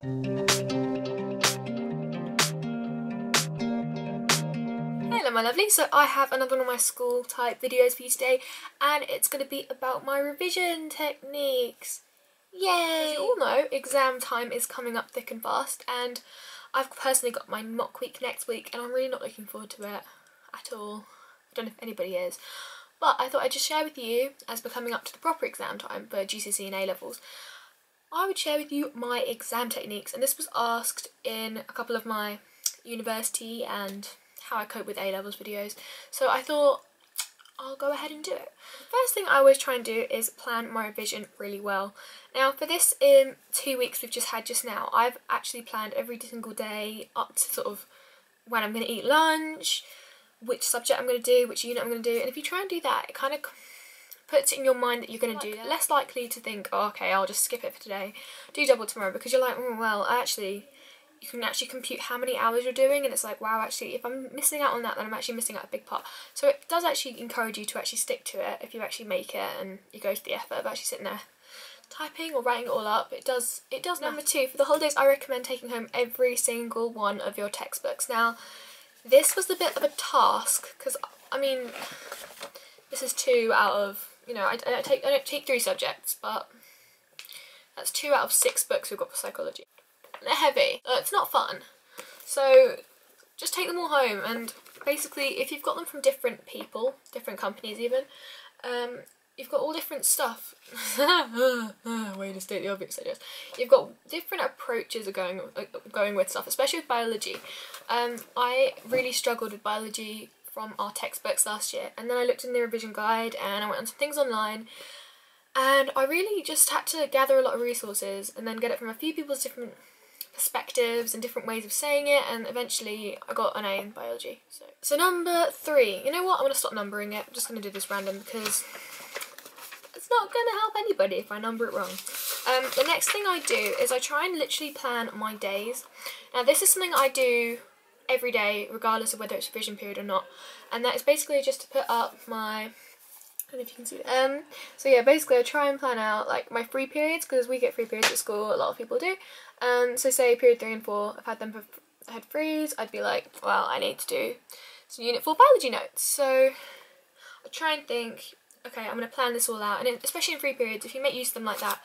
Hello my lovely, so I have another one of my school type videos for you today, and it's going to be about my revision techniques. Yay! As you all know, exam time is coming up thick and fast, and I've personally got my mock week next week, and I'm really not looking forward to it at all. I don't know if anybody is, but I thought I'd just share with you, as we're coming up to the proper exam time for GCSE and A-levels, I would share with you my exam techniques, and this was asked in a couple of my university and how I cope with A-levels videos, so I thought I'll go ahead and do it. The first thing I always try and do is plan my revision really well. Now for this 2 weeks we've just had just now, I've actually planned every single day up to sort of when I'm going to eat lunch, which subject I'm going to do, which unit I'm going to do, and if you try and do that, it kind of puts it in your mind that you're going to do that. Less likely to think, oh, okay, I'll just skip it for today, do double tomorrow, because you're like, oh, well, actually, you can actually compute how many hours you're doing, and it's like, wow, actually, if I'm missing out on that, then I'm actually missing out a big part. So it does actually encourage you to actually stick to it if you actually make it and you go to the effort of actually sitting there typing or writing it all up. It does. Number 2, for the holidays, I recommend taking home every single one of your textbooks. Now, this was a bit of a task, because, I mean, this is 2 out of, you know, I don't take 3 subjects, but that's 2 out of 6 books we've got for psychology. They're heavy. It's not fun. So just take them all home, and basically if you've got them from different people, different companies even, you've got all different stuff. Way to state the obvious, I guess. You've got different approaches of going with stuff, especially with biology. I really struggled with biology from our textbooks last year, and then I looked in the revision guide and I went on some things online, and I really just had to gather a lot of resources and then get it from a few people's different perspectives and different ways of saying it, and eventually I got an A in biology. So number 3, you know what, I'm going to stop numbering it. I'm just going to do this random because it's not going to help anybody if I number it wrong. The next thing I do is I try and literally plan my days. Now this is something I do every day regardless of whether it's revision period or not, and that is basically just to put up my, I don't know if you can see that. So yeah, basically I try and plan out like my free periods, because we get free periods at school, a lot of people do. So say period 3 and 4, I've had them for had frees, I'd be like, well, I need to do some unit 4 biology notes. So I try and think, okay, I'm going to plan this all out, and especially in free periods, if you make use of them like that,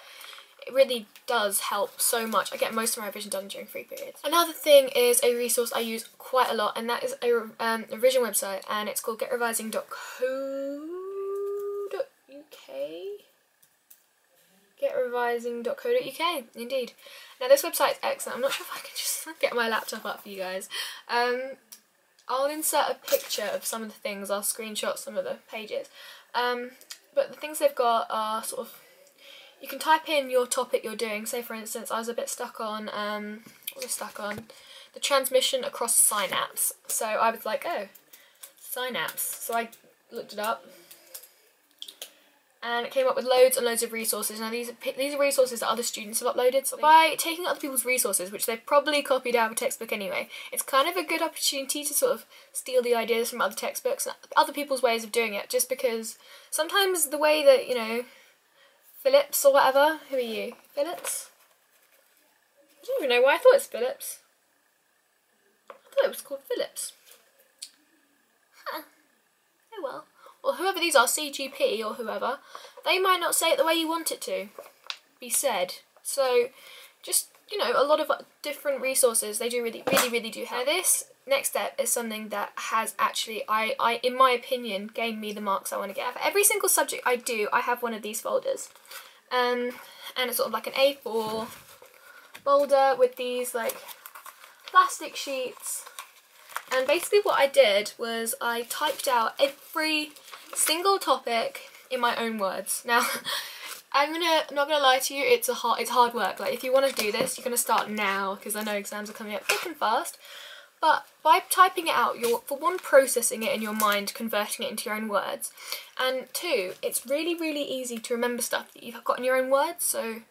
it really does help so much. I get most of my revision done during free periods. Another thing is a resource I use quite a lot, and that is a revision website, and it's called getrevising.co.uk. Getrevising.co.uk, indeed. Now this website is excellent. I'm not sure if I can just get my laptop up for you guys. I'll insert a picture of some of the things, I'll screenshot some of the pages. But the things they've got are sort of, you can type in your topic you're doing. Say for instance, I was a bit stuck on, what was I stuck on? The transmission across synapse. So I was like, oh, synapse. So I looked it up, and it came up with loads and loads of resources. Now these are resources that other students have uploaded. So by taking other people's resources, which they've probably copied out of a textbook anyway, it's kind of a good opportunity to sort of steal the ideas from other textbooks and other people's ways of doing it, just because sometimes the way that, you know, Phillips or whatever, who are you? Phillips? I don't even know why I thought it's Phillips. I thought it was called Phillips. Huh. Oh well. Or whoever these are, CGP or whoever, they might not say it the way you want it to be said. So just, you know, a lot of different resources, they do really do help. Now this next step is something that has actually, I in my opinion, gained me the marks I want to get. For every single subject I do, I have one of these folders. And it's sort of like an A4 folder with these like plastic sheets. And basically what I did was I typed out every single topic in my own words. Now, I'm not gonna lie to you, it's hard work. Like if you want to do this, you're gonna start now, because I know exams are coming up thick and fast. But by typing it out, you're, for one, processing it in your mind, converting it into your own words, and 2, it's really easy to remember stuff that you've got in your own words. So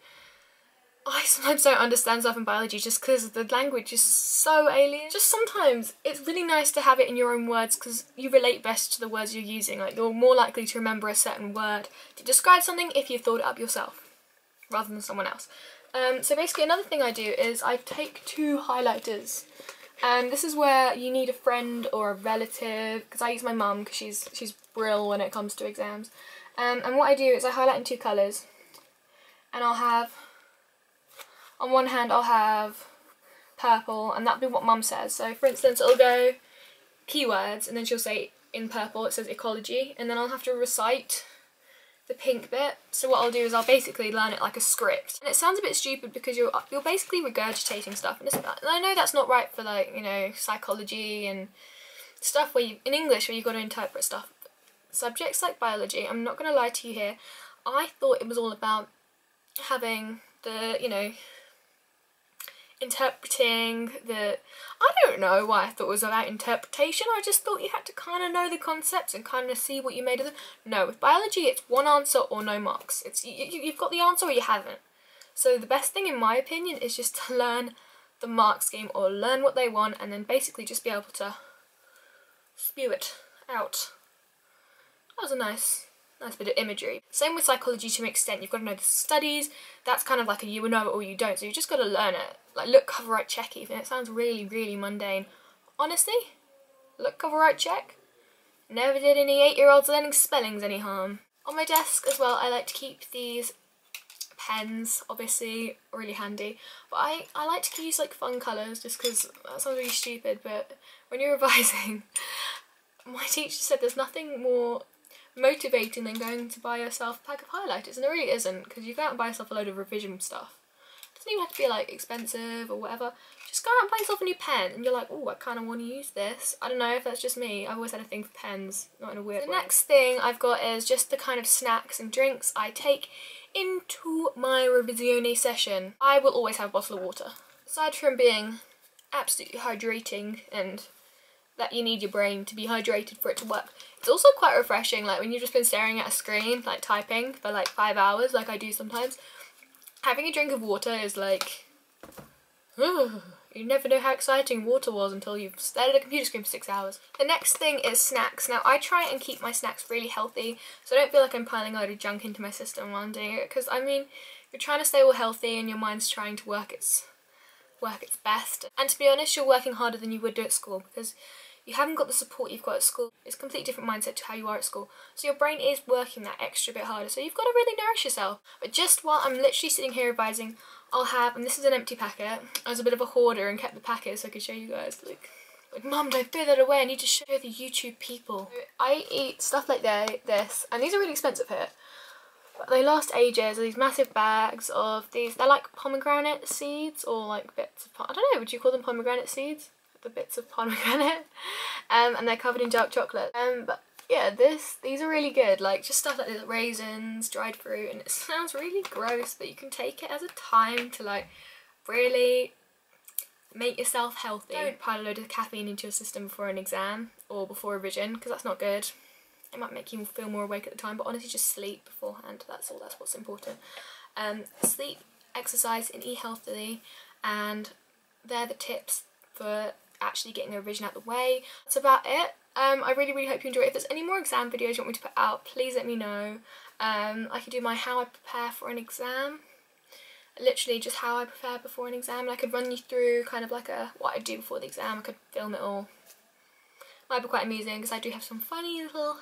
I sometimes don't understand stuff in biology just because the language is so alien. Just sometimes it's really nice to have it in your own words because you relate best to the words you're using. Like you're more likely to remember a certain word to describe something if you've thought it up yourself rather than someone else. So basically another thing I do is I take 2 highlighters, and this is where you need a friend or a relative, because I use my mum because she's brill when it comes to exams. And what I do is I highlight in 2 colours, and I'll have, on one hand I'll have purple, and that'll be what mum says. So for instance, it'll go keywords, and then she'll say in purple it says ecology, and then I'll have to recite the pink bit. So what I'll do is I'll basically learn it like a script. And it sounds a bit stupid because you're basically regurgitating stuff. And I know that's not right for, like, you know, psychology and stuff where in English where you've got to interpret stuff. Subjects like biology, I'm not going to lie to you here, I thought it was all about having the, you know, interpreting the, I don't know why I thought it was about interpretation. I just thought you had to kind of know the concepts and kind of see what you made of them. No, with biology it's one answer or no marks. It's you've got the answer or you haven't. So the best thing in my opinion is just to learn the mark scheme or learn what they want, and then basically just be able to spew it out. That was a nice bit of imagery. Same with psychology to an extent. You've got to know the studies. That's kind of like a you know it or you don't. So you just got to learn it. Like look, cover, write, check even. It sounds really, really mundane. Honestly, look, cover, write, check. Never did any 8-year-olds learning spellings any harm. On my desk as well, I like to keep these pens, obviously, really handy. But I like to use like fun colours just because that sounds really stupid. But when you're revising, my teacher said there's nothing more motivating than going to buy yourself a pack of highlighters, and there really isn't, because you go out and buy yourself a load of revision stuff. It doesn't even have to be like expensive or whatever. Just go out and buy yourself a new pen and you're like, oh, I kind of want to use this. I don't know if that's just me. I've always had a thing for pens, not in a weird way. The next thing I've got is just the kind of snacks and drinks I take into my revisione session. I will always have a bottle of water. Aside from being absolutely hydrating and that you need your brain to be hydrated for it to work, it's also quite refreshing, like when you've just been staring at a screen, like typing for like 5 hours, like I do sometimes. Having a drink of water is like, you never know how exciting water was until you've stared at a computer screen for 6 hours. The next thing is snacks. Now I try and keep my snacks really healthy, so I don't feel like I'm piling a load of junk into my system while I'm doing it, because I mean, you're trying to stay all healthy and your mind's trying to work its best. And to be honest, you're working harder than you would do at school, because you haven't got the support you've got at school. It's a completely different mindset to how you are at school. So your brain is working that extra bit harder. So you've got to really nourish yourself. But just while I'm literally sitting here revising, I'll have, and this is an empty packet. I was a bit of a hoarder and kept the packet so I could show you guys. Like Mum, don't throw that away. I need to show the YouTube people. I eat stuff like this, and these are really expensive here. But they last ages. These massive bags of these. They're like pomegranate seeds, or like bits of, I don't know, would you call them pomegranate seeds? The bits of pomegranate, and they're covered in dark chocolate. But yeah, these are really good. Like just stuff like this, raisins, dried fruit, and it sounds really gross, but you can take it as a time to like really make yourself healthy. Don't pile a load of caffeine into your system before an exam or before a revision, because that's not good. It might make you feel more awake at the time, but honestly just sleep beforehand. That's all, that's what's important. Sleep, exercise and eat healthily, and they're the tips for actually getting a revision out of the way. That's about it. I really hope you enjoy it. If there's any more exam videos you want me to put out, please let me know. I could do my how I prepare for an exam, literally just how I prepare before an exam, and I could run you through kind of like what I do before the exam. I could film it all. Might be quite amusing because I do have some funny little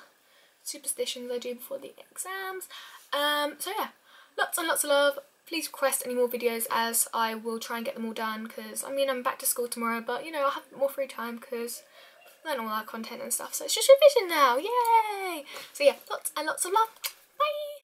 superstitions I do before the exams. So yeah, lots and lots of love. Please request any more videos as I will try and get them all done, because I mean I'm back to school tomorrow, but you know I'll have more free time because I've learned all our content and stuff, so it's just revision now, yay! So yeah, lots and lots of love.